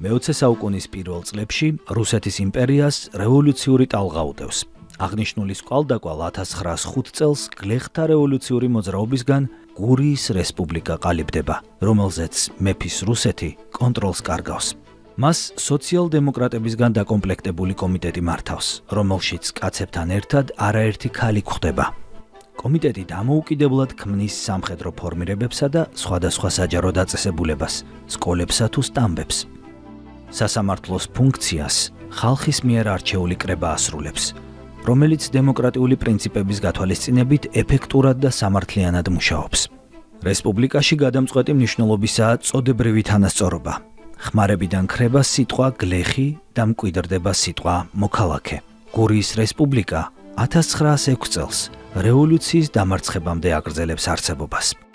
მე-20 საუკუნის პირველ წლებში რუსეთის იმპერიას რევოლუციური ტალღა უდევს. აღნიშნულის კვალდაკვალ 1905 წელს გლეხთა რევოლუციური მოძრაობისგან გურიის რესპუბლიკა ყალიბდება, რომელზეც მეფის რუსეთი კონტროლს კარგავს. მას სოციალ-დემოკრატებისგან დაკომპლექტებული კომიტეტი მართავს, რომელშიც კაცებთან ერთად არაერთი ქალი გვხვდება. კომიტეტი დამოუკიდებლად ქმნის სამხედრო ფორმირებებსა და სხვადასხვა საჯარო დაწესებულებას, სკოლებსა თუ სტამბებს. სასამართლოს ფუნქციას ხალხის მიერ არჩეული კრება ასრულებს, რომელიც დემოკრატიული პრინციპების გათვალისწინებით ეფექტურად და სამართლიანად მუშაობს. რესპუბლიკაში გადამწყვეტი მნიშვნელობისაა წოდებრივი თანასწორობა. ხმარებიდან ქრება სიტყვა გლეხი და მკვიდრდება სიტყვა მოქალაქე. გურიის რესპუბლიკა 1906 წელს რევოლუციის დამარცხებამდე აგრძელებს არსებობას.